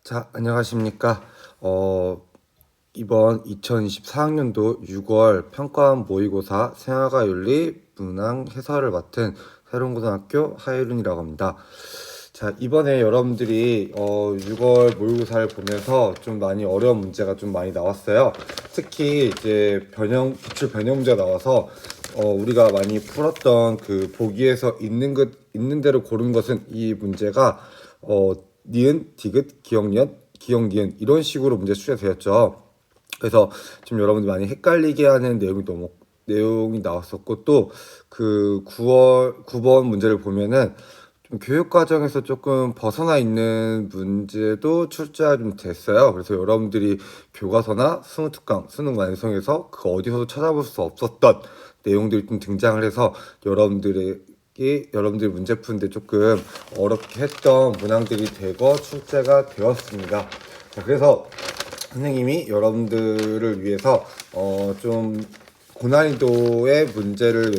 자, 안녕하십니까. 이번 2024학년도 6월 평가원 모의고사 생활과 윤리 문항 해설을 맡은 새로운고등학교 하예룬이라고 합니다. 자, 이번에 여러분들이 6월 모의고사를 보면서 좀 많이 어려운 문제가 좀 많이 나왔어요. 특히 이제 기출 변형 문제가 나와서 우리가 많이 풀었던 그 보기에서 있는 대로 고른 것은 이 문제가 니은, 디귿, 기억, 니은 이런 식으로 문제 출제되었죠. 그래서 좀 여러분들 많이 헷갈리게 하는 내용이 나왔었고, 또 그 9번 문제를 보면은 좀 교육 과정에서 조금 벗어나 있는 문제도 출제가 좀 됐어요. 그래서 여러분들이 교과서나 수능특강, 수능 완성에서 그 어디서도 찾아볼 수 없었던 내용들이 좀 등장을 해서 여러분들이 문제 푸는데 조금 어렵게 했던 문항들이 대거 출제가 되었습니다. 자, 그래서 선생님이 여러분들을 위해서 좀 고난이도의 몇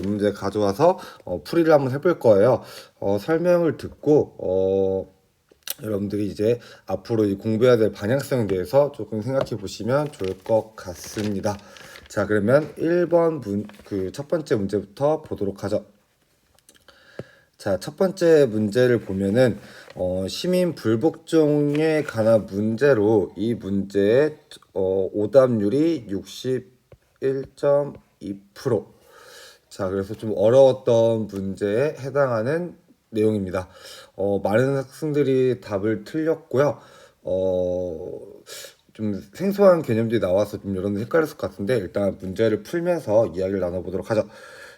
문제 가져와서 풀이를 한번 해볼 거예요. 설명을 듣고 여러분들이 이제 앞으로 공부해야 될 방향성에 대해서 조금 생각해 보시면 좋을 것 같습니다. 자, 그러면 1번 첫 번째 문제부터 보도록 하죠. 자, 첫 번째 문제를 보면은 시민 불복종에 관한 문제로 이 문제의 오답률이 61.2%. 자, 그래서 좀 어려웠던 문제에 해당하는 내용입니다. 많은 학생들이 답을 틀렸고요. 좀 생소한 개념들이 나와서 좀 여러분들 헷갈렸을 것 같은데, 일단 문제를 풀면서 이야기를 나눠보도록 하죠.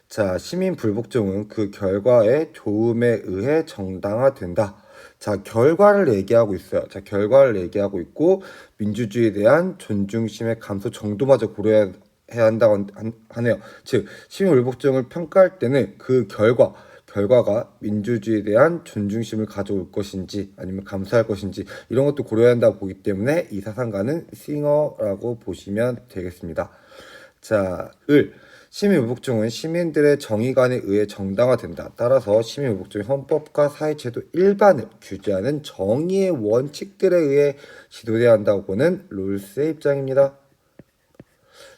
자, 시민 불복종은 그 결과의 좋음에 의해 정당화된다. 자, 결과를 얘기하고 있어요. 자, 결과를 얘기하고 있고, 민주주의에 대한 존중심의 감소 정도마저 고려해야 한다고 하네요. 즉, 시민 불복종을 평가할 때는 그 결과가 민주주의에 대한 존중심을 가져올 것인지 아니면 감수할 것인지 이런 것도 고려해야 한다고 보기 때문에 이 사상가는 싱어라고 보시면 되겠습니다. 자, 시민의복종은 시민들의 정의관에 의해 정당화된다. 따라서 시민의복종은 헌법과 사회제도 일반을 규제하는 정의의 원칙들에 의해 지도돼야 한다고 보는 롤스의 입장입니다.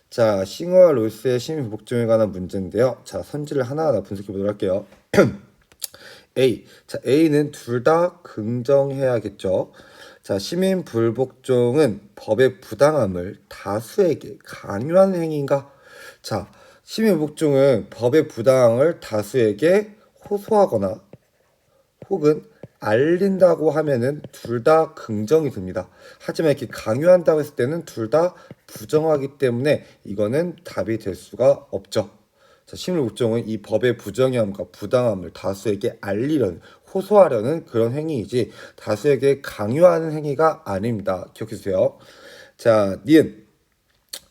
자, 싱어와 롤스의 시민의복종에 관한 문제인데요. 자, 선지를 하나하나 분석해 보도록 할게요. A. 자, A는 둘 다 긍정해야겠죠. 자, 시민 불복종은 법의 부당함을 다수에게 강요하는 행위인가? 자, 시민 불복종은 법의 부당함을 다수에게 호소하거나 혹은 알린다고 하면은 둘 다 긍정이 됩니다. 하지만 이렇게 강요한다고 했을 때는 둘 다 부정하기 때문에 이거는 답이 될 수가 없죠. 자, 시민복종은 이 법의 부정함과 부당함을 다수에게 호소하려는 그런 행위이지 다수에게 강요하는 행위가 아닙니다. 기억해주세요. 자,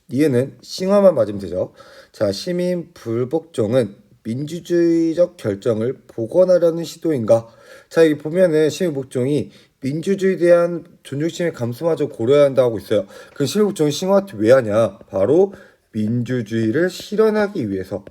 니은은 싱어만 맞으면 되죠. 자, 시민 불복종은 민주주의적 결정을 복원하려는 시도인가? 자, 여기 보면은 시민복종이 민주주의에 대한 존중심의 감수마저 고려해야 한다고 하고 있어요. 그 시민복종이 싱어한테 왜 하냐? 바로 민주주의를 실현하기 위해서.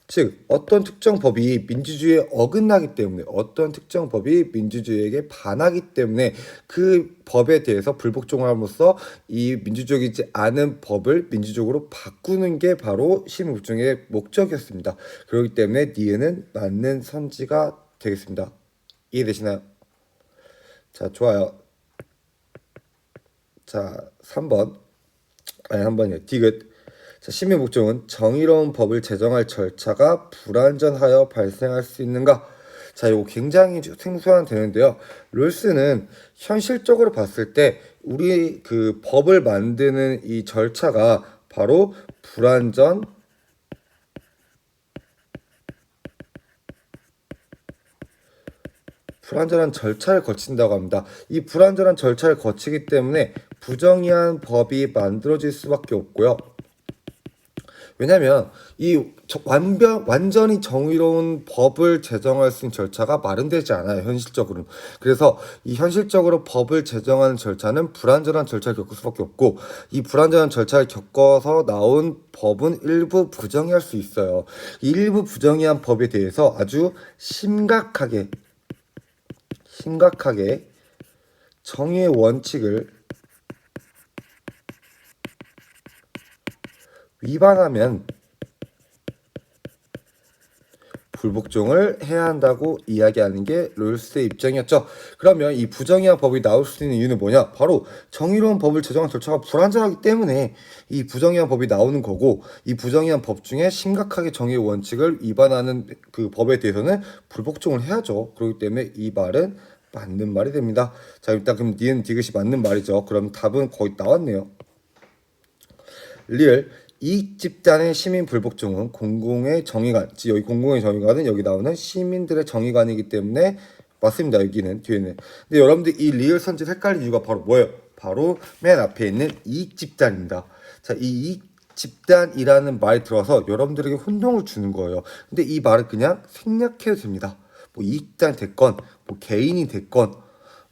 즉 어떤 특정 법이 민주주의에 어긋나기 때문에 어떤 특정 법이 민주주의에게 반하기 때문에 그 법에 대해서 불복종함으로써 이 민주적이지 않은 법을 민주적으로 바꾸는 게 바로 시민복종의 목적이었습니다. 그렇기 때문에 니은은 맞는 선지가 되겠습니다. 이해되시나요? 자, 좋아요. 자, 3번. 아니, 3번이요. 디귿. 자, 시민복종은 정의로운 법을 제정할 절차가 불완전하여 발생할 수 있는가? 자, 이거 굉장히 생소한 되는데요. 롤스는 현실적으로 봤을 때 우리 그 법을 만드는 이 절차가 바로 불완전한 절차를 거친다고 합니다. 이 불완전한 절차를 거치기 때문에 부정의한 법이 만들어질 수밖에 없고요. 왜냐면 완전히 정의로운 법을 제정할 수 있는 절차가 마련되지 않아요, 현실적으로는. 그래서 이 현실적으로 법을 제정하는 절차는 불완전한 절차를 겪을 수밖에 없고, 이 불완전한 절차를 겪어서 나온 법은 일부 부정의할 수 있어요. 이 일부 부정의한 법에 대해서 아주 심각하게 정의의 원칙을 위반하면 불복종을 해야 한다고 이야기하는 게 롤스의 입장이었죠. 그러면 이 부정의한 법이 나올 수 있는 이유는 뭐냐? 바로 정의로운 법을 제정한 절차가 불완전하기 때문에 이 부정의한 법이 나오는 거고, 이 부정의한 법 중에 심각하게 정의의 원칙을 위반하는 그 법에 대해서는 불복종을 해야죠. 그렇기 때문에 이 말은 맞는 말이 됩니다. 자, 일단 그럼 니은 디귿이 맞는 말이죠. 그럼 답은 거의 나왔네요. 리을 이 집단의 시민 불복종은 공공의 정의관, 여기 공공의 정의관은 여기 나오는 시민들의 정의관이기 때문에 맞습니다. 여기는 뒤에는. 근데 여러분들 이 리을 선지 헷갈린 이유가 바로 뭐예요? 바로 맨 앞에 있는 이익 집단입니다. 자, 이 이익 집단이라는 말이 들어서 여러분들에게 혼동을 주는 거예요. 근데 이 말을 그냥 생략해도 됩니다. 뭐 이익 집단 됐건, 뭐 개인이 됐건,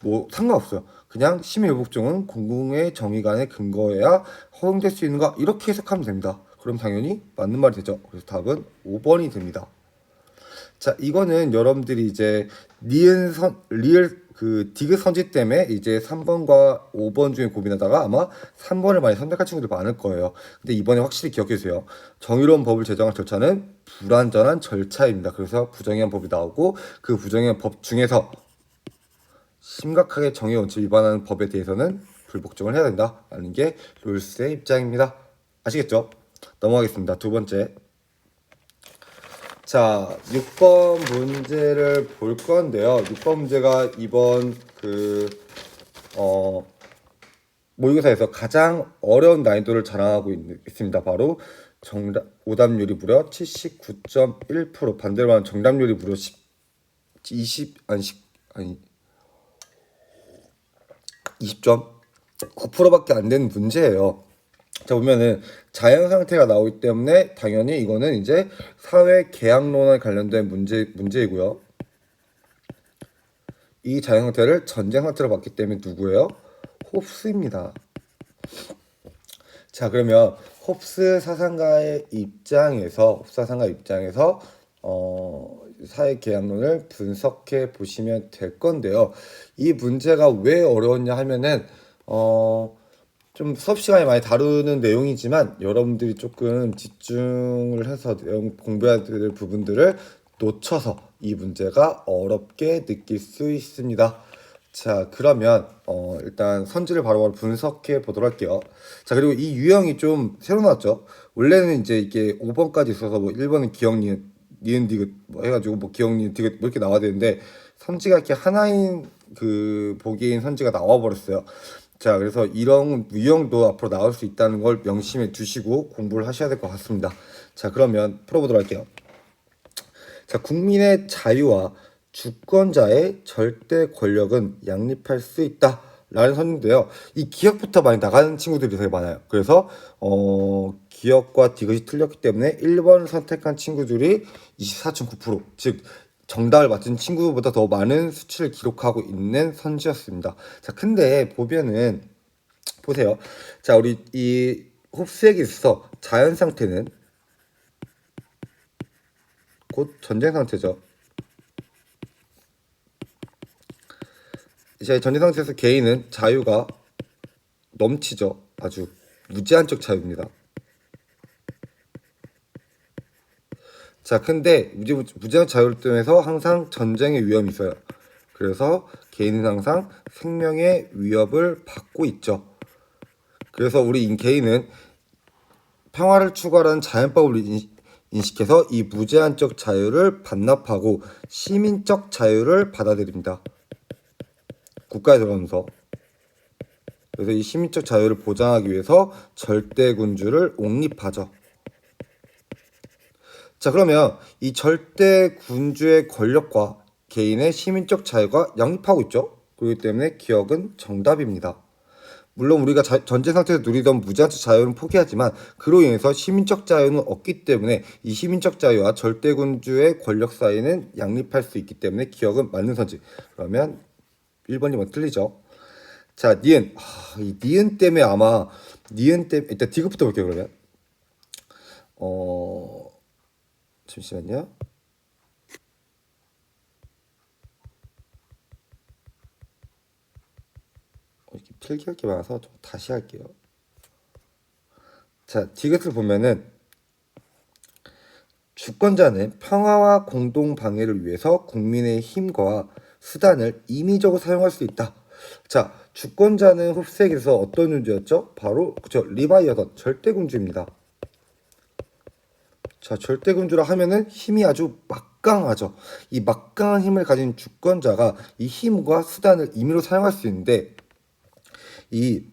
뭐 상관없어요. 그냥 심의불복종은 공공의 정의관의 근거에야 허용될 수 있는가 이렇게 해석하면 됩니다. 그럼 당연히 맞는 말이 되죠. 그래서 답은 5번이 됩니다. 자, 이거는 여러분들이 이제 리을 그 디귿 선지 때문에 이제 3번과 5번 중에 고민하다가 아마 3번을 많이 선택한 친구들 많을 거예요. 근데 이번에 확실히 기억해 주세요. 정의로운 법을 제정할 절차는 불완전한 절차입니다. 그래서 부정의한 법이 나오고 그 부정의한 법 중에서 심각하게 정의 원칙 위반하는 법에 대해서는 불복종을 해야 된다라는 게 롤스의 입장입니다. 아시겠죠? 넘어가겠습니다. 두 번째. 자, 6번 문제를 볼 건데요. 6번 문제가 이번 모의고사에서 가장 어려운 난이도를 자랑하고 있습니다. 바로 오답률이 무려 79.1%, 반대로 말하면 정답률이 무려 20.9%밖에 안 되는 문제예요. 자, 보면은 자연 상태가 나오기 때문에 당연히 이거는 이제 사회 계약론에 관련된 문제이고요. 이 자연 상태를 전쟁 상태로 봤기 때문에 누구예요? 홉스입니다. 자, 그러면 홉스 사상가의 입장에서 사회 계약론을 분석해 보시면 될 건데요. 이 문제가 왜 어려웠냐 하면은 좀 수업 시간에 많이 다루는 내용이지만 여러분들이 조금 집중을 해서 내용 공부해야 될 부분들을 놓쳐서 이 문제가 어렵게 느낄 수 있습니다. 자, 그러면 일단 선지를 바로바로 분석해 보도록 할게요. 자, 그리고 이 유형이 좀 새로 나왔죠. 원래는 이제 이게 5번까지 있어서 뭐 1번은 기억 니은 디귿 뭐 해가지고 뭐 기억 니은 디귿 뭐 이렇게 나와야 되는데 선지가 이렇게 하나인 그 보기인 선지가 나와 버렸어요. 자, 그래서 이런 유형도 앞으로 나올 수 있다는 걸 명심해 두시고 공부를 하셔야 될 것 같습니다. 자, 그러면 풀어보도록 할게요. 자, 국민의 자유와 주권자의 절대 권력은 양립할 수 있다 라는 선인데요. 이 기억부터 많이 나가는 친구들이 되게 많아요. 그래서 기억과 디귿이 틀렸기 때문에 1번을 선택한 친구들이 24.9%, 즉 정답을 맞춘 친구보다 더 많은 수치를 기록하고 있는 선지였습니다. 자, 근데 보면은 보세요. 자, 우리 이 홉스에게 있어서 자연 상태는 곧 전쟁 상태죠. 이제 전쟁 상태에서 개인은 자유가 넘치죠. 아주 무제한적 자유입니다. 자, 근데 무제한 자유를 통해서 항상 전쟁의 위험이 있어요. 그래서 개인은 항상 생명의 위협을 받고 있죠. 그래서 우리 개인은 평화를 추구하는 자연법을 인식해서 이 무제한적 자유를 반납하고 시민적 자유를 받아들입니다. 국가에 들어가면서. 그래서 이 시민적 자유를 보장하기 위해서 절대군주를 옹립하죠. 자, 그러면 이 절대군주의 권력과 개인의 시민적 자유가 양립하고 있죠. 그렇기 때문에 기억은 정답입니다. 물론 우리가 전제 상태에서 누리던 무제한적 자유는 포기하지만 그로 인해서 시민적 자유는 없기 때문에 이 시민적 자유와 절대군주의 권력 사이는 양립할 수 있기 때문에 기억은 맞는 선지. 그러면 1번이면 틀리죠. 자, 니은. 이 니은 때문에 아마 일단 디귿부터 볼게요. 그러면 잠시만요. 이렇게 필기할 게 많아서 좀 다시 할게요. 자, 디귿을 보면은 주권자는 평화와 공동 방해를 위해서 국민의 힘과 수단을 임의적으로 사용할 수 있다. 자, 주권자는 흡색에서 어떤 존재였죠? 바로 그쵸, 리바이어던 절대군주입니다. 자, 절대군주라 하면은 힘이 아주 막강하죠. 이 막강한 힘을 가진 주권자가 이 힘과 수단을 임의로 사용할 수 있는데 이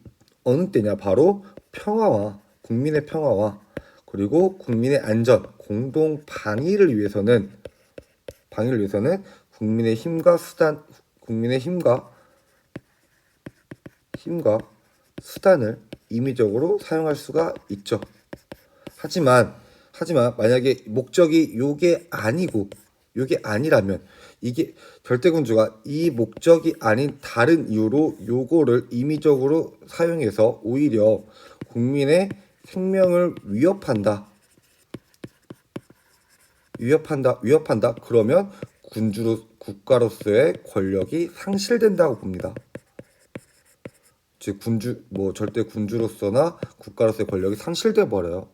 어느 때냐? 바로 평화와 국민의 평화와 그리고 국민의 안전, 공동 방위를 위해서는 국민의 힘과 수단, 국민의 힘과 수단을 임의적으로 사용할 수가 있죠. 하지만 만약에 목적이 요게 아니라면 이게 절대군주가 이 목적이 아닌 다른 이유로 요거를 임의적으로 사용해서 오히려 국민의 생명을 위협한다. 그러면 국가로서의 권력이 상실된다고 봅니다. 즉 절대 군주로서나 국가로서의 권력이 상실돼 버려요.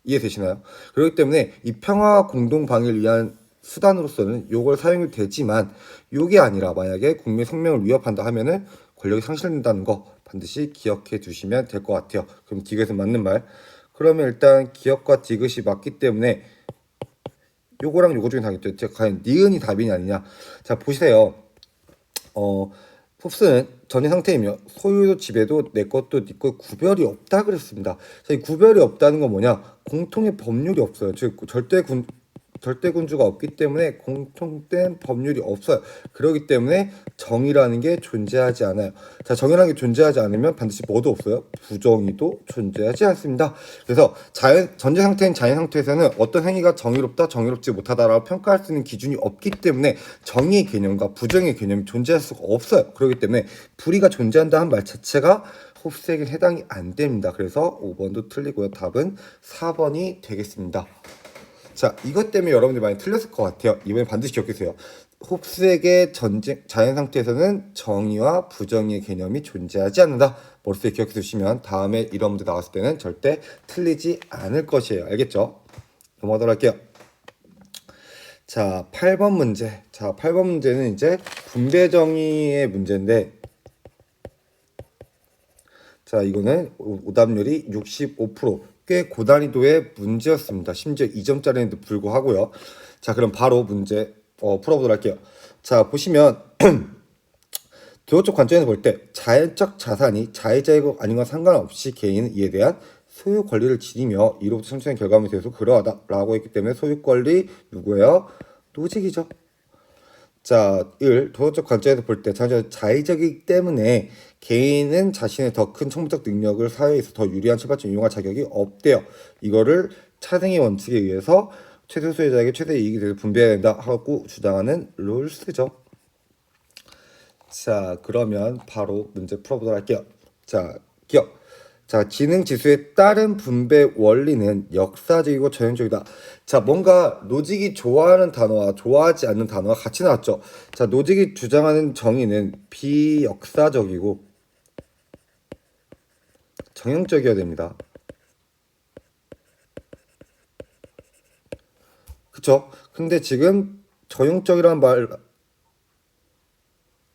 이해되시나요? 그렇기 때문에 이 평화와 공동 방위를 위한 수단으로서는 요걸 사용이 되지만 요게 아니라 만약에 국민 생명을 위협한다 하면은 권력이 상실된다는 거 반드시 기억해 두시면 될 것 같아요. 그럼 디귿은 맞는 말. 그러면 일단 기억과 디귿이 맞기 때문에 요거랑 요거 중에 답이죠. 제가 과연 니은이 답이냐 아니냐. 자, 보세요. 홉스는 전의 상태이며 소유도 지배도 내 것도 네 것 구별이 없다 그랬습니다. 자, 이 구별이 없다는 건 뭐냐? 공통의 법률이 없어요. 즉 절대군주가 없기 때문에 공통된 법률이 없어요. 그렇기 때문에 정의라는 게 존재하지 않아요. 자, 정의라는 게 존재하지 않으면 반드시 뭐도 없어요? 부정의도 존재하지 않습니다. 그래서 전제 상태인 자연 상태에서는 어떤 행위가 정의롭다, 정의롭지 못하다라고 평가할 수 있는 기준이 없기 때문에 정의의 개념과 부정의 개념이 존재할 수가 없어요. 그렇기 때문에 불의가 존재한다는 말 자체가 홉스에게 해당이 안 됩니다. 그래서 5번도 틀리고요. 답은 4번이 되겠습니다. 자, 이것 때문에 여러분들이 많이 틀렸을 것 같아요. 이번에 반드시 기억해주세요. 홉스에게 자연 상태에서는 정의와 부정의의 개념이 존재하지 않는다. 머릿속에 기억해 두시면 다음에 이런 문제 나왔을 때는 절대 틀리지 않을 것이에요. 알겠죠? 넘어가도록 할게요. 자, 8번 문제. 자, 8번 문제는 이제 분배 정의의 문제인데, 자, 이거는 오답률이 65%. 꽤 고난이도의 문제였습니다. 심지어 2점짜리인데도 불구하고요. 자, 그럼 바로 문제 풀어보도록 할게요. 자, 보시면 도덕적 관점에서 볼 때 자연적 자산이 자의자이고 아닌 건 상관없이 개인은 이에 대한 소유 권리를 지니며 이로부터 창출된 결과물에 대해서 그러하다라고 했기 때문에 소유 권리 누구예요? 노직이죠. 자, 1. 도덕적 관점에서 볼 때 자의적이기 때문에 개인은 자신의 더 큰 청부적 능력을 사회에서 더 유리한 출발점 이용할 자격이 없대요. 이거를 차등의 원칙에 의해서 최대 소유자에게 최대 이익이 돼서 분배해야 된다 하고 주장하는 롤스죠. 자, 그러면 바로 문제 풀어보도록 할게요. 자, 기억. 자, 지능 지수의 다른 분배 원리는 역사적이고 전형적이다. 자, 뭔가 노직이 좋아하는 단어와 좋아하지 않는 단어가 같이 나왔죠. 자, 노직이 주장하는 정의는 비역사적이고 정형적이어야 됩니다. 그쵸? 근데 지금 전형적이라는 말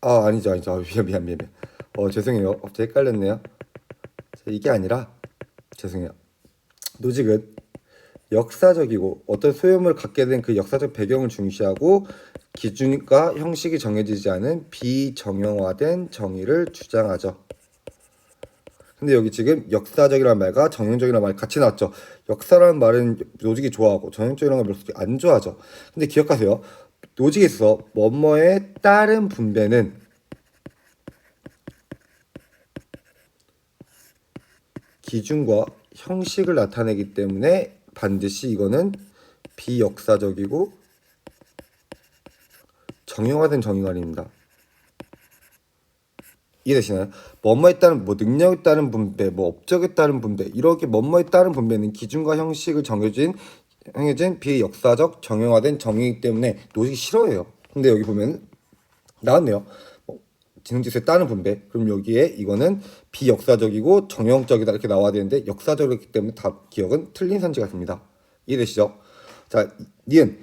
아니죠. 미안. 죄송해요. 갑자기 헷갈렸네요. 자, 이게 아니라 죄송해요. 노직은 역사적이고 어떤 소유물을 갖게 된 그 역사적 배경을 중시하고 기준과 형식이 정해지지 않은 비정형화된 정의를 주장하죠. 근데 여기 지금 역사적이라는 말과 정형적이라는 말 같이 나왔죠. 역사라는 말은 노직이 좋아하고 정형적이라는 말 노직이 안 좋아하죠. 근데 기억하세요. 노직에서 뭐뭐에 따른 분배는 기준과 형식을 나타내기 때문에 반드시 이거는 비역사적이고 정형화된 정의가 아닙니다. 이해되시나요? 뭐뭐에 따른 능력에 따른 분배, 업적에 따른 분배 이렇게 뭐뭐에 따른 분배는 기준과 형식을 정해진 비역사적 정형화된 정의이기 때문에 노직이 싫어해요. 근데 여기 보면 나왔네요. 진흥짓을 따는 분배. 그럼 여기에 이거는 비역사적이고 정형적이다 이렇게 나와야 되는데 역사적이기 때문에 답 기억은 틀린 선지가 됩니다. 이해되시죠? 자, 니은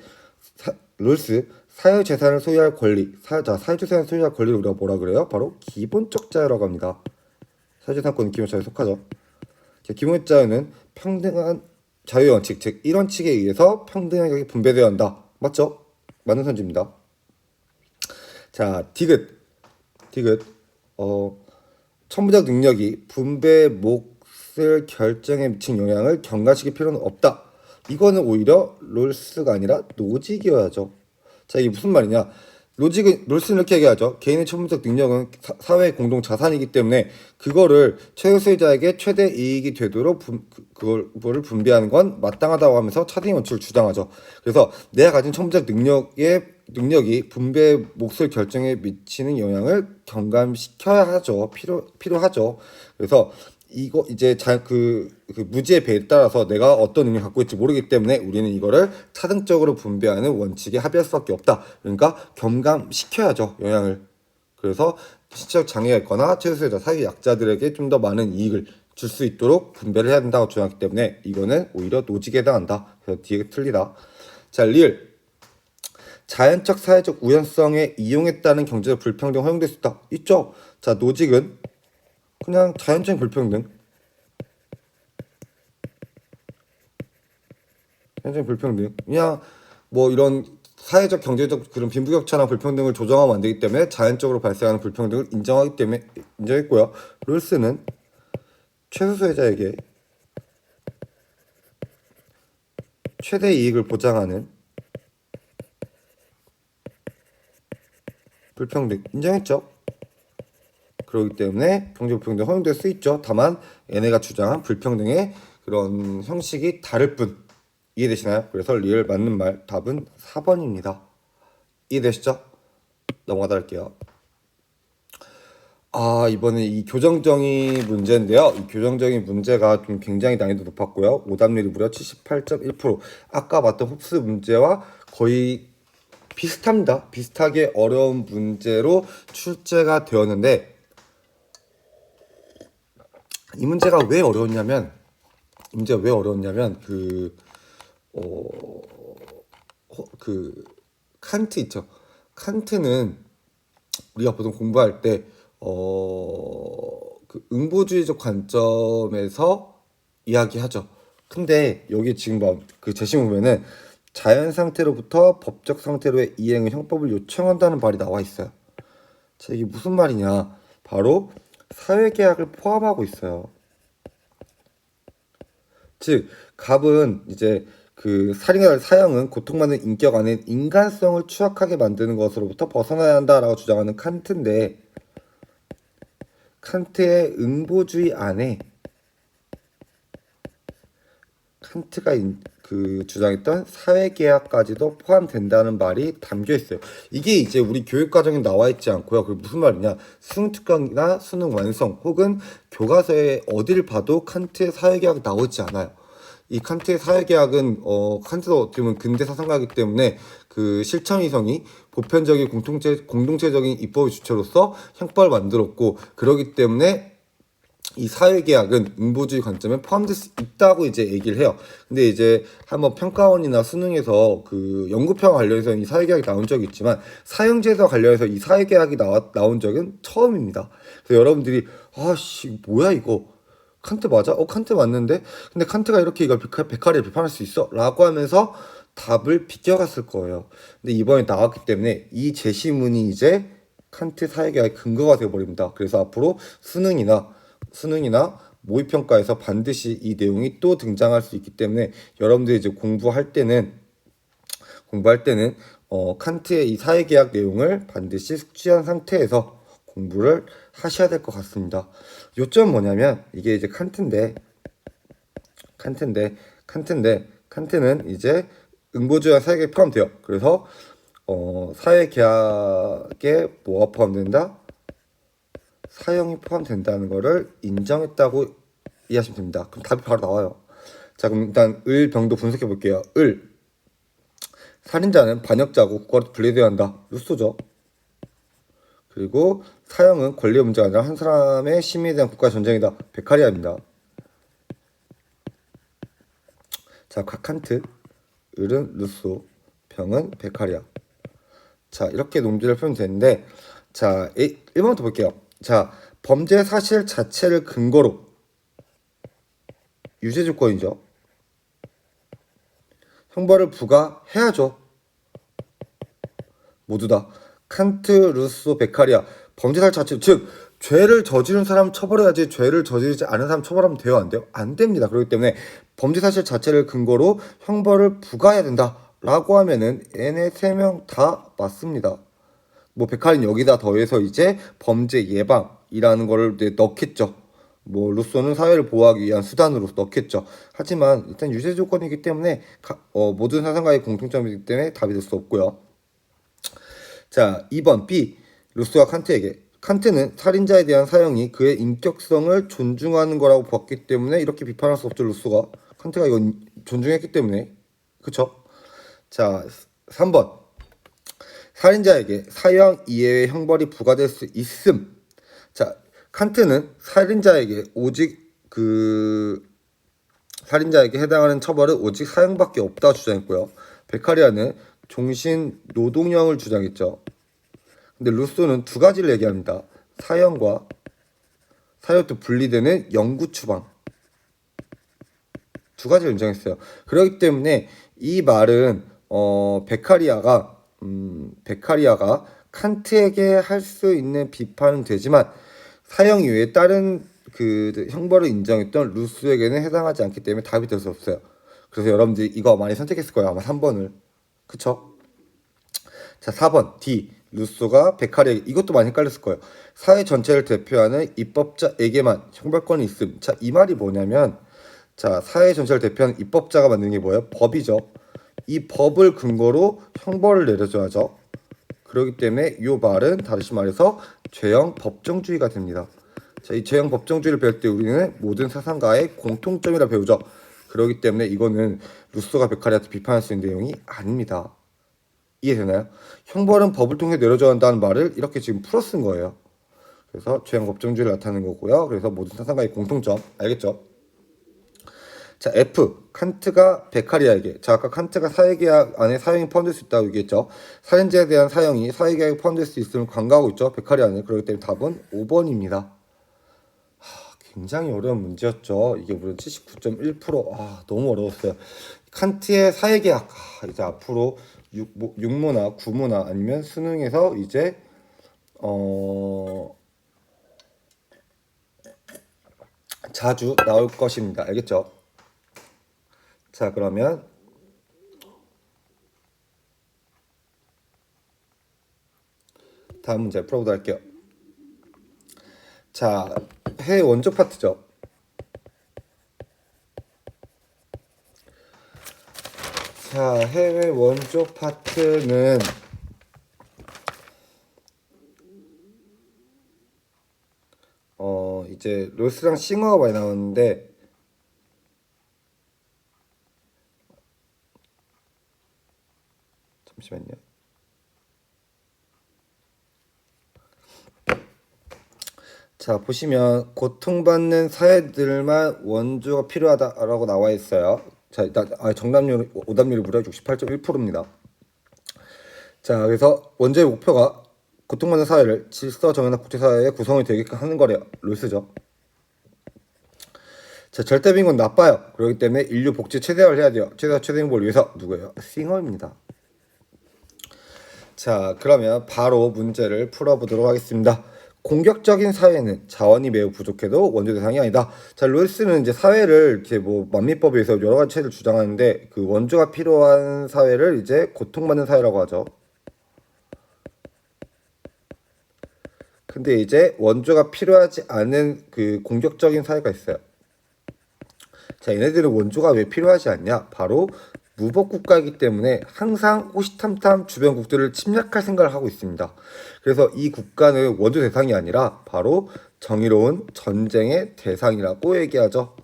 롤스 사유재산을 소유할 권리. 사유재산을 소유할 권리를 우리가 뭐라 그래요? 바로 기본적 자유라고 합니다. 사유재산권은 기본적 자유에 속하죠. 기본적 자유는 평등한 자유의 원칙, 즉 1원칙에 의해서 평등하게 분배되어야 한다. 맞죠? 맞는 선지입니다. 자, 디귿. 천부적 능력이 분배 몫을 결정에 미친 영향을 경감시킬 필요는 없다. 이거는 오히려 롤스가 아니라 노직이어야죠. 자, 이게 무슨 말이냐? 롤스는 이렇게 얘기하죠. 개인의 천문적 능력은 사회의 공동 자산이기 때문에 그거를 최소수자에게 최대 이익이 되도록 그거를 분배하는 건 마땅하다고 하면서 차등의 원칙을 주장하죠. 그래서 내가 가진 천문적 능력이 분배 몫을 결정에 미치는 영향을 경감시켜야 하죠. 필요하죠. 그래서 이거 이제 그 무지의 배에 따라서 내가 어떤 능력을 갖고 있지 모르기 때문에 우리는 이거를 차등적으로 분배하는 원칙에 합의할 수밖에 없다. 그러니까 경감시켜야죠, 영향을. 그래서 신체적 장애가 있거나 최소수자 사회 약자들에게 좀 더 많은 이익을 줄 수 있도록 분배를 해야 된다고 주장하기 때문에 이거는 오히려 노직에 해당한다. 그래서 뒤에 틀리다. 자, 리을. 자연적 사회적 우연성에 이용했다는 경제적 불평등 허용될 수 있다. 있죠. 자, 노직은 그냥 자연적인 불평등. 그냥 뭐 이런 사회적 경제적 그런 빈부격차나 불평등을 조정하면 안 되기 때문에 자연적으로 발생하는 불평등을 인정하기 때문에 인정했고요. 롤스는 최소수혜자에게 최대 이익을 보장하는 불평등 인정했죠. 그렇기 때문에 경제 불평등 허용될 수 있죠. 다만 얘네가 주장한 불평등의 그런 형식이 다를 뿐. 이해되시나요? 그래서 리얼 맞는 말 답은 4번입니다. 이해되시죠? 넘어가다 할게요. 이번에 이 교정정의 문제인데요. 이 교정정의 문제가 좀 굉장히 난이도 높았고요. 오답률이 무려 78.1%. 아까 봤던 홉스 문제와 거의 비슷합니다. 비슷하게 어려운 문제로 출제가 되었는데 이 문제가 왜 어려웠냐면 칸트 있죠. 칸트는 우리가 보통 공부할 때 그 응보주의적 관점에서 이야기하죠. 근데 여기 지금 그 제시 보면은 자연 상태로부터 법적 상태로의 이행의 형법을 요청한다는 말이 나와 있어요. 자, 이게 무슨 말이냐? 바로 사회계약을 포함하고 있어요. 즉, 갑은 이제 그 살인과 사형은 고통받는 인격 안에 인간성을 추악하게 만드는 것으로부터 벗어나야 한다라고 주장하는 칸트인데, 칸트의 응보주의 안에 칸트가 그 주장했던 사회계약까지도 포함된다는 말이 담겨 있어요. 이게 이제 우리 교육과정에 나와 있지 않고요. 그게 무슨 말이냐? 수능 특강이나 수능 완성 혹은 교과서에 어딜 봐도 칸트의 사회계약 나오지 않아요. 이 칸트의 사회계약은 칸트도 어떻게 보면 근대 사상가이기 때문에 그 실천이성이 보편적인 공동체적인 입법의 주체로서 형법을 만들었고, 그러기 때문에 이 사회계약은 응보주의 관점에 포함될 수 있다고 이제 얘기를 해요. 근데 이제 한번 평가원이나 수능에서 그 연구평 관련해서 이 사회계약이 나온 적이 있지만 사형제도와 관련해서 이 사회계약이 나온 적은 처음입니다. 그래서 여러분들이 아씨 뭐야 이거 칸트 맞아? 칸트 맞는데? 근데 칸트가 이렇게 이걸 베카리를 비판할 수 있어? 라고 하면서 답을 비껴갔을 거예요. 근데 이번에 나왔기 때문에 이 제시문이 이제 칸트 사회계약의 근거가 되어버립니다. 그래서 앞으로 수능이나 모의평가에서 반드시 이 내용이 또 등장할 수 있기 때문에 여러분들이 이제 공부할 때는 칸트의 이 사회계약 내용을 반드시 숙지한 상태에서 공부를 하셔야 될 것 같습니다. 요점은 뭐냐면 이게 이제 칸트인데 칸트는 이제 응보주의와 사회계약에 포함돼요. 그래서 사회계약에 뭐가 포함된다? 사형이 포함된다는 것을 인정했다고 이해하시면 됩니다. 그럼 답이 바로 나와요. 자, 그럼 일단 을 병도 분석해 볼게요. 살인자는 반역자고 국가로 분리되어야 한다. 루소죠. 그리고 사형은 권리의 문제가 아니라 한 사람의 시민에 대한 국가 전쟁이다. 베카리아입니다. 자, 칸트, 을은 루소, 병은 베카리아. 자, 이렇게 논리를 풀면 되는데, 자, 1번부터 볼게요. 자, 범죄 사실 자체를 근거로 유죄 조건이죠. 형벌을 부과해야죠. 모두 다. 칸트, 루소, 베카리아. 범죄 사실 자체, 즉 죄를 저지른 사람 처벌해야지 죄를 저지르지 않은 사람 처벌하면 돼요? 안 돼요? 안 됩니다. 그렇기 때문에 범죄 사실 자체를 근거로 형벌을 부과해야 된다 라고 하면은 얘네 3명 다 맞습니다. 뭐 베카리는 여기다 더해서 이제 범죄 예방이라는 거를 넣겠죠. 뭐 루소는 사회를 보호하기 위한 수단으로 넣겠죠. 하지만 일단 유죄 조건이기 때문에 모든 사상가의 공통점이기 때문에 답이 될 수 없고요. 자, 2번 B. 루소가 칸트에게 칸트는 살인자에 대한 사형이 그의 인격성을 존중하는 거라고 봤기 때문에 이렇게 비판할 수 없죠. 루소가 칸트가 이건 존중했기 때문에. 그쵸? 자, 3번 살인자에게 사형 이외의 형벌이 부과될 수 있음. 자, 칸트는 살인자에게 살인자에게 해당하는 처벌은 오직 사형밖에 없다 주장했고요. 베카리아는 종신 노동형을 주장했죠. 근데 루소는 두 가지를 얘기합니다. 사형과 사형부터 분리되는 영구 추방. 두 가지를 인정했어요. 그렇기 때문에 이 말은 베카리아가 칸트에게 할 수 있는 비판은 되지만 사형 이외에 다른 그 형벌을 인정했던 루소에게는 해당하지 않기 때문에 답이 될 수 없어요. 그래서 여러분들이 이거 많이 선택했을 거예요. 아마 3번을. 그쵸? 자, 4번 D. 루소가 베카리에게 이것도 많이 헷갈렸을 거예요. 사회 전체를 대표하는 입법자에게만 형벌권이 있음. 자, 이 말이 뭐냐면 자, 사회 전체를 대표하는 입법자가 만드는 게 뭐예요? 법이죠. 이 법을 근거로 형벌을 내려줘야죠. 그렇기 때문에 이 말은 다시 말해서 죄형 법정주의가 됩니다. 자, 이 죄형 법정주의를 배울 때 우리는 모든 사상가의 공통점이라 배우죠. 그렇기 때문에 이거는 루소가 베카리한테 비판할 수 있는 내용이 아닙니다. 이해되나요? 형벌은 법을 통해 내려줘야 한다는 말을 이렇게 지금 풀어 쓴 거예요. 그래서 죄형 법정주의를 나타내는 거고요. 그래서 모든 사상가의 공통점 알겠죠? 자, F. 칸트가 베카리아에게. 자, 아까 칸트가 사회계약 안에 사형이 포함될 수 있다고 얘기했죠. 살인죄에 대한 사형이 사회계약에 포함될 수 있음을 강조하고 있죠. 베카리아는. 그렇기 때문에 답은 5번입니다. 굉장히 어려운 문제였죠. 이게 무려 79.1%. 너무 어려웠어요. 칸트의 사회계약. 이제 앞으로 육모나 구모나 아니면 수능에서 이제 자주 나올 것입니다. 알겠죠? 자, 그러면 다음 문제 풀어보도록 할게요. 자, 해외 원조 파트죠. 자, 해외 원조 파트는 이제 로스랑 싱어가 많이 나오는데 잠시만요. 자, 보시면 고통받는 사회들만 원조가 필요하다라고 나와 있어요. 자, 정답률 오답률이 무려 68.1%입니다. 자, 그래서 원조의 목표가 고통받는 사회를 질서 정연한 국제사회의 구성이 되게끔 하는 거래요. 롤스죠. 자, 절대 빈곤 나빠요. 그렇기 때문에 인류 복지 최대화를 해야 돼요. 최대 행복을 위해서 누구예요? 싱어입니다. 자, 그러면 바로 문제를 풀어보도록 하겠습니다. 공격적인 사회는 자원이 매우 부족해도 원조 대상이 아니다. 자, 롤스는 이제 사회를 이렇게 뭐 만민법에 의해서 여러 가지 체제를 주장하는데 그 원조가 필요한 사회를 이제 고통받는 사회라고 하죠. 근데 이제 원조가 필요하지 않은 그 공격적인 사회가 있어요. 자, 얘네들은 원조가 왜 필요하지 않냐? 바로 무법국가이기 때문에 항상 호시탐탐 주변국들을 침략할 생각을 하고 있습니다. 그래서 이 국가는 원조 대상이 아니라 바로 정의로운 전쟁의 대상이라고 얘기하죠.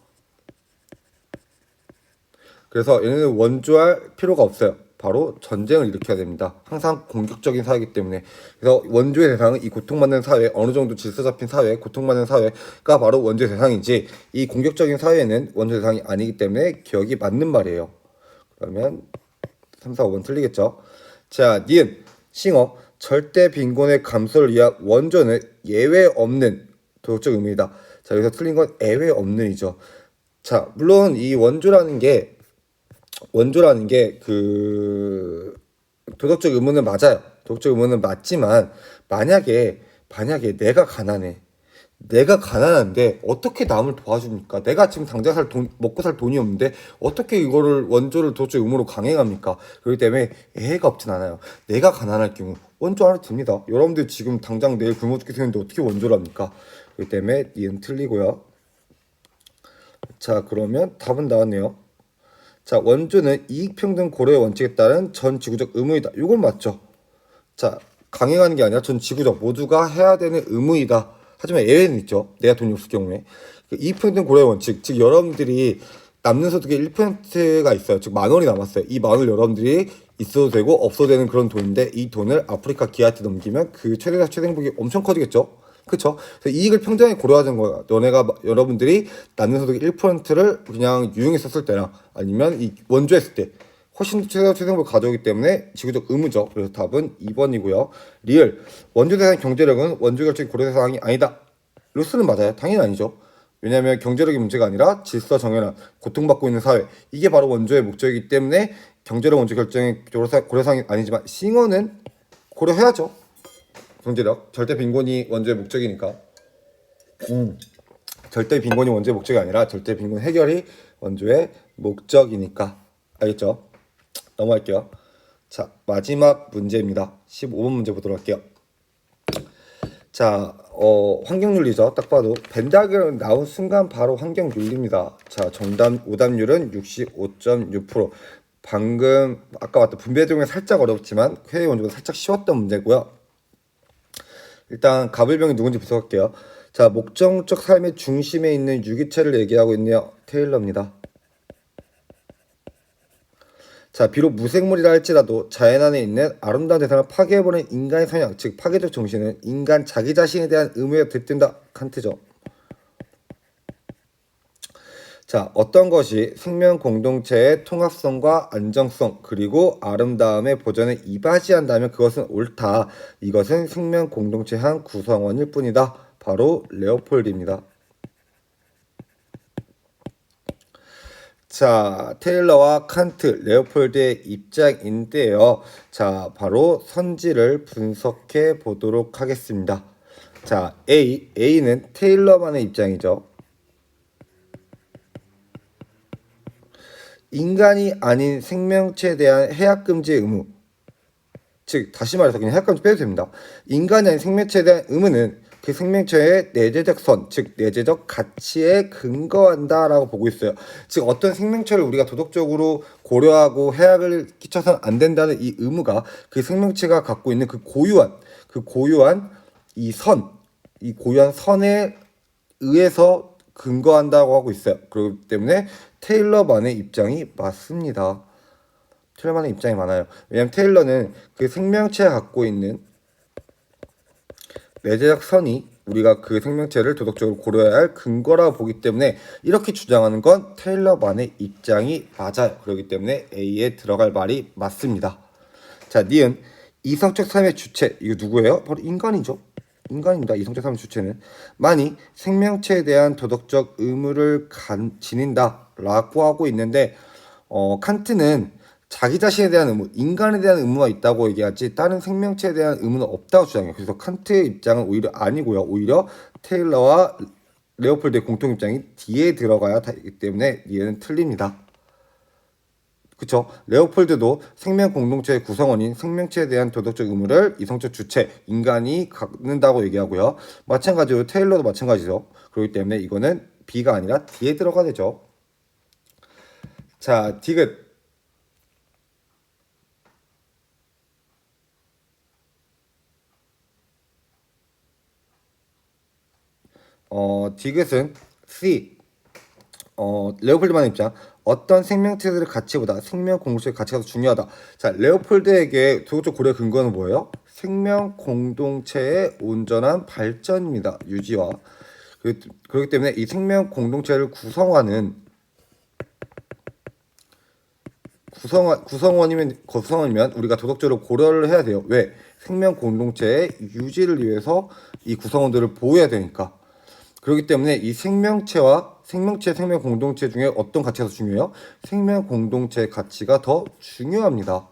그래서 얘네는 원조할 필요가 없어요. 바로 전쟁을 일으켜야 됩니다. 항상 공격적인 사회이기 때문에. 그래서 원조의 대상은 이 고통받는 사회, 어느 정도 질서 잡힌 사회, 고통받는 사회가 바로 원조의 대상이지, 이 공격적인 사회는 원조의 대상이 아니기 때문에 기억이 맞는 말이에요. 그러면 3, 4, 5번 틀리겠죠. 자, 니은 싱어 절대 빈곤의 감소를 위한 원조는 예외 없는 도덕적 의무이다. 자, 여기서 틀린 건 예외 없는이죠. 자, 물론 이 원조라는 게 그 도덕적 의무는 맞아요. 도덕적 의무는 맞지만 만약에 내가 가난한데 어떻게 남을 도와줍니까? 내가 지금 당장 먹고 살 돈이 없는데 어떻게 이거를 원조를 도덕적 의무로 강행합니까? 그렇기 때문에 애가 없진 않아요. 내가 가난할 경우 원조 안에 듭니다. 여러분들 지금 당장 내일 굶어 죽게 생겼는데 어떻게 원조를 합니까? 그렇기 때문에 이은 틀리고요. 자, 그러면 답은 나왔네요. 자, 원조는 이익평등 고려의 원칙에 따른 전 지구적 의무이다. 이건 맞죠? 자, 강행하는 게 아니라 전 지구적 모두가 해야 되는 의무이다. 하지만 예외는 있죠. 내가 돈이 없을 경우에. 그 이익평등 고려의 원칙, 즉 여러분들이 남는 소득의 1%가 있어요. 즉 10,000원이 남았어요. 이 10,000원을 여러분들이 있어도 되고 없어도 되는 그런 돈인데, 이 돈을 아프리카 기아한테 넘기면 그 최대다 최대 행복이 엄청 커지겠죠. 그쵸? 그래서 이익을 평등하게 고려하는 거야. 여러분들이 남는 소득의 1%를 그냥 유용히 썼을 때나 아니면 이 원조했을 때 훨씬 최대한 최상급을 가져오기 때문에 지구적 의무죠. 그래서 답은 2번이고요. 리을 원조 대상 경제력은 원조 결정 고려 대상이 아니다. 루스는 맞아요. 당연히 아니죠. 왜냐하면 경제력이 문제가 아니라 질서 정연한 고통받고 있는 사회, 이게 바로 원조의 목적이기 때문에 경제력 원조 결정의 고려사항이 아니지만 싱어는 고려해야죠. 경제력 절대 빈곤이 원조의 목적이니까. 절대 빈곤이 원조의 목적이 아니라 절대 빈곤 해결이 원조의 목적이니까. 알겠죠? 넘어갈게요. 자, 마지막 문제입니다. 15번 문제 보도록 할게요. 자, 환경윤리죠. 딱 봐도 벤다그램 나온 순간 바로 환경윤리입니다. 자, 정답 오답률은 65.6%. 방금 아까 봤던 분배 등에 살짝 어렵지만 회의 원조보다 살짝 쉬웠던 문제고요. 일단 가불병이 누군지 분석할게요. 자, 목적적 삶의 중심에 있는 유기체를 얘기하고 있네요. 테일러입니다. 자, 비록 무생물이라 할지라도 자연 안에 있는 아름다운 대상을 파괴해버린 인간의 성향, 즉 파괴적 정신은 인간 자기 자신에 대한 의무에 들뜬다. 칸트죠. 자, 어떤 것이 생명 공동체의 통합성과 안정성 그리고 아름다움의 보전에 이바지한다면 그것은 옳다. 이것은 생명 공동체의 한 구성원일 뿐이다. 바로 레오폴드입니다. 자, 테일러와 칸트, 레오폴드의 입장인데요. 자, 바로 선지를 분석해 보도록 하겠습니다. 자, A는 테일러만의 입장이죠. 인간이 아닌 생명체에 대한 해악금지의 의무. 즉, 다시 말해서 그냥 해악금지 빼도 됩니다. 인간이 아닌 생명체에 대한 의무는 그 생명체의 내재적 선, 즉 내재적 가치에 근거한다라고 보고 있어요. 즉 어떤 생명체를 우리가 도덕적으로 고려하고 해악을 끼쳐서는 안 된다는 이 의무가 그 생명체가 갖고 있는 그 고유한 이 고유한 선에 의해서 근거한다고 하고 있어요. 그렇기 때문에 테일러만의 입장이 맞습니다. 테일러만의 입장이 많아요. 왜냐하면 테일러는 그 생명체가 갖고 있는 내재적 선이 우리가 그 생명체를 도덕적으로 고려해야 할 근거라고 보기 때문에 이렇게 주장하는 건 테일러만의 입장이 맞아요. 그렇기 때문에 A에 들어갈 말이 맞습니다. 자, 니은 이성적 삶의 주체, 이거 누구예요? 바로 인간이죠. 인간입니다. 이성적 삶의 주체는 만이 생명체에 대한 도덕적 의무를 지닌다라고 하고 있는데, 칸트는 자기 자신에 대한 의무, 인간에 대한 의무가 있다고 얘기하지 다른 생명체에 대한 의무는 없다고 주장해요. 그래서 칸트의 입장은 오히려 아니고요. 오히려 테일러와 레오폴드의 공통 입장이 D에 들어가야 되기 때문에 얘는 틀립니다. 그쵸? 레오폴드도 생명 공동체의 구성원인 생명체에 대한 도덕적 의무를 이성적 주체, 인간이 갖는다고 얘기하고요. 마찬가지로 테일러도 마찬가지죠. 그렇기 때문에 이거는 B가 아니라 D에 들어가야 되죠. 자, 디귿. 디귿은 C. 레오폴드만의 입장. 어떤 생명체들의 가치보다 생명 공동체의 가치가 더 중요하다. 자, 레오폴드에게 도덕적 고려 근거는 뭐예요? 생명 공동체의 온전한 발전입니다. 유지와. 그렇기 때문에 이 생명 공동체를 구성원이면 우리가 도덕적으로 고려를 해야 돼요. 왜? 생명 공동체의 유지를 위해서 이 구성원들을 보호해야 되니까. 그렇기 때문에 이 생명 공동체 중에 어떤 가치가 더 중요해요? 생명 공동체의 가치가 더 중요합니다.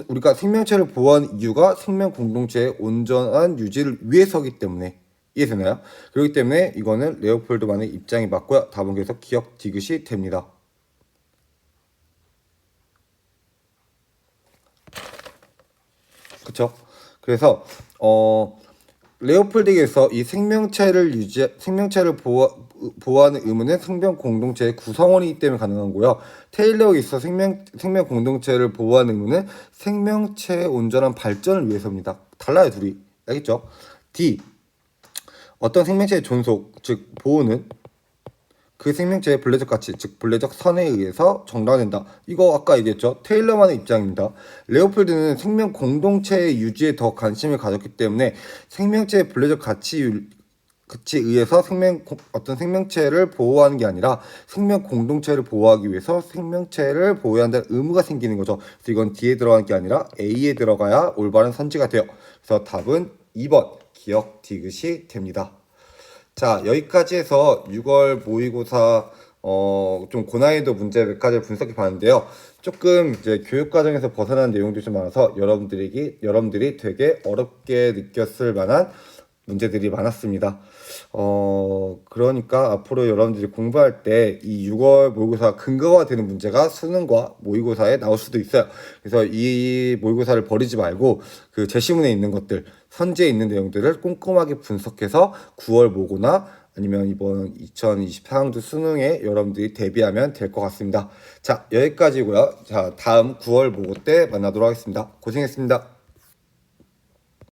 우리가 생명체를 보호하는 이유가 생명 공동체의 온전한 유지를 위해서이기 때문에. 이해되나요? 그렇기 때문에 이거는 레오폴드만의 입장이 맞고요. 답은 그래서 기억 디귿이 됩니다. 그쵸? 그래서 레오폴드에게서 이 생명체를 보호하는 의무는 생명 공동체의 구성원이기 때문에 가능한 거고요. 테일러에 있어 생명 공동체를 보호하는 의무는 생명체의 온전한 발전을 위해서입니다. 달라요, 둘이. 알겠죠? D. 어떤 생명체의 존속, 즉 보호는 그 생명체의 본래적 가치, 즉 본래적 선에 의해서 정당화된다. 이거 아까 얘기했죠. 테일러만의 입장입니다. 레오폴드는 생명 공동체의 유지에 더 관심을 가졌기 때문에 생명체의 본래적 가치에 의해서 어떤 생명체를 보호하는 게 아니라 생명 공동체를 보호하기 위해서 생명체를 보호해야 한다는 의무가 생기는 거죠. 그래서 이건 D에 들어가는 게 아니라 A에 들어가야 올바른 선지가 돼요. 그래서 답은 2번 기억 디귿이 됩니다. 자, 여기까지 해서 6월 모의고사 좀 고난이도 문제 몇 가지를 분석해 봤는데요. 조금 이제 교육 과정에서 벗어난 내용들이 좀 많아서 여러분들이 되게 어렵게 느꼈을 만한 문제들이 많았습니다. 그러니까 앞으로 여러분들이 공부할 때 이 6월 모의고사 근거가 되는 문제가 수능과 모의고사에 나올 수도 있어요. 그래서 이 모의고사를 버리지 말고 그 제시문에 있는 것들, 선지에 있는 내용들을 꼼꼼하게 분석해서 9월 모고나 아니면 이번 2024학년도 수능에 여러분들이 대비하면 될 것 같습니다. 자, 여기까지고요. 자, 다음 9월 모고 때 만나도록 하겠습니다. 고생했습니다.